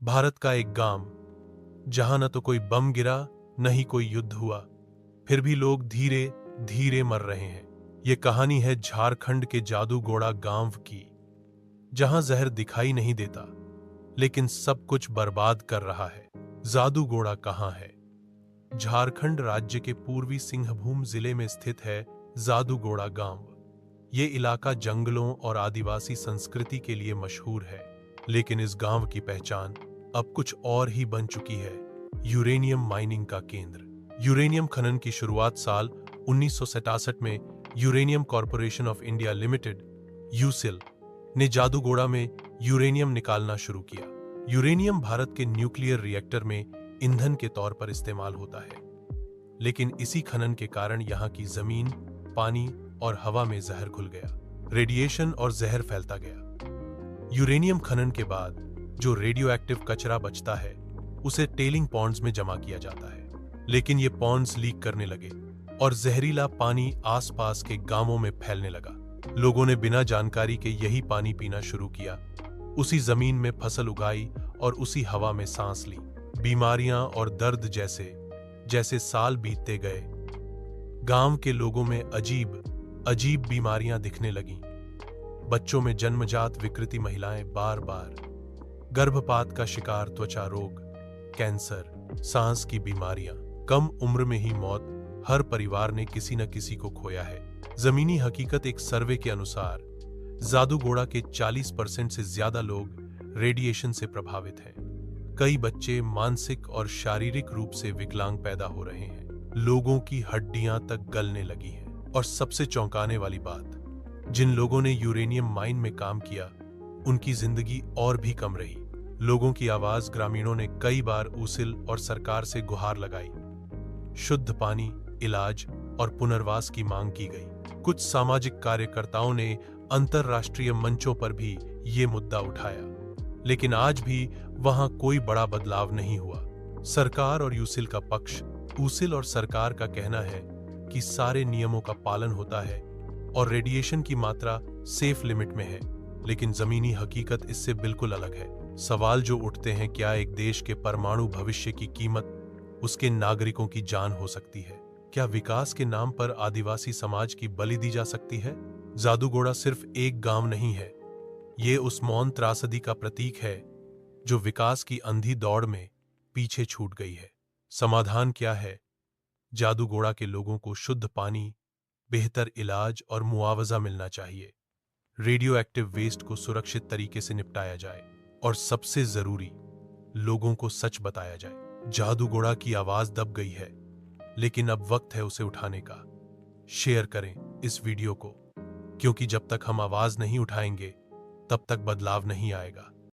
भारत का एक गांव जहां न तो कोई बम गिरा न ही कोई युद्ध हुआ, फिर भी लोग धीरे धीरे मर रहे हैं। ये कहानी है झारखंड के जादूगोड़ा गांव की, जहां जहर दिखाई नहीं देता लेकिन सब कुछ बर्बाद कर रहा है। जादूगोड़ा कहां है? झारखंड राज्य के पूर्वी सिंहभूम जिले में स्थित है जादूगोड़ा गांव। ये इलाका जंगलों और आदिवासी संस्कृति के लिए मशहूर है, लेकिन इस गांव की पहचान अब कुछ और ही बन चुकी है। यूरेनियम माइनिंग का केंद्र। यूरेनियम खनन की शुरुआत साल 1967 में Uranium Corporation of India Limited UCIL ने जादूगोड़ा में यूरेनियम निकालना शुरू किया। यूरेनियम भारत के न्यूक्लियर रिएक्टर में ईंधन के तौर पर इस्तेमाल होता है, लेकिन इसी खनन के कारण यहाँ की जमीन, पानी और हवा में जहर घुल गया। रेडिएशन और जहर फैलता गया। यूरेनियम खनन के बाद जो रेडियो एक्टिव कचरा बचता है उसे टेलिंग पॉन्ड्स में जमा किया जाता है, लेकिन ये पॉन्ड्स लीक करने लगे और जहरीला पानी आसपास के गांवों में फैलने लगा। लोगों ने बिना जानकारी के यही पानी पीना शुरू किया, उसी जमीन में फसल उगाई और उसी हवा में सांस ली। बीमारियां और दर्द जैसे जैसे साल बीतते गए, गांव के लोगों में अजीब अजीब बीमारियां दिखने लगीं। बच्चों में जन्मजात विकृति, महिलाएं बार बार गर्भपात का शिकार, त्वचा रोग, कैंसर, सांस की बीमारियां, कम उम्र में ही मौत। हर परिवार ने किसी न किसी को खोया है। जमीनी हकीकत। एक सर्वे के अनुसार जादूगोड़ा के 40% से ज्यादा लोग रेडिएशन से प्रभावित हैं। कई बच्चे मानसिक और शारीरिक रूप से विकलांग पैदा हो रहे हैं। लोगों की हड्डियां तक गलने लगी हैं। और सबसे चौंकाने वाली बात, जिन लोगों ने यूरेनियम माइन में काम किया उनकी जिंदगी और भी कम रही। लोगों की आवाज। ग्रामीणों ने कई बार ऊसिल और सरकार से गुहार लगाई। शुद्ध पानी, इलाज और पुनर्वास की मांग की गई। कुछ सामाजिक कार्यकर्ताओं ने अंतरराष्ट्रीय मंचों पर भी ये मुद्दा उठाया, लेकिन आज भी वहां कोई बड़ा बदलाव नहीं हुआ। सरकार और यूसिल का पक्ष। ऊसिल और सरकार का कहना है कि सारे नियमों का पालन होता है और रेडिएशन की मात्रा सेफ लिमिट में है, लेकिन जमीनी हकीकत इससे बिल्कुल अलग है। सवाल जो उठते हैं, क्या एक देश के परमाणु भविष्य की कीमत उसके नागरिकों की जान हो सकती है? क्या विकास के नाम पर आदिवासी समाज की बलि दी जा सकती है? जादूगोड़ा सिर्फ एक गांव नहीं है, ये उस मौन त्रासदी का प्रतीक है जो विकास की अंधी दौड़ में पीछे छूट गई है। समाधान क्या है? जादूगोड़ा के लोगों को शुद्ध पानी, बेहतर इलाज और मुआवजा मिलना चाहिए। रेडियो एक्टिव वेस्ट को सुरक्षित तरीके से निपटाया जाए और सबसे जरूरी, लोगों को सच बताया जाए। जादूगोड़ा की आवाज दब गई है, लेकिन अब वक्त है उसे उठाने का। शेयर करें इस वीडियो को, क्योंकि जब तक हम आवाज नहीं उठाएंगे तब तक बदलाव नहीं आएगा।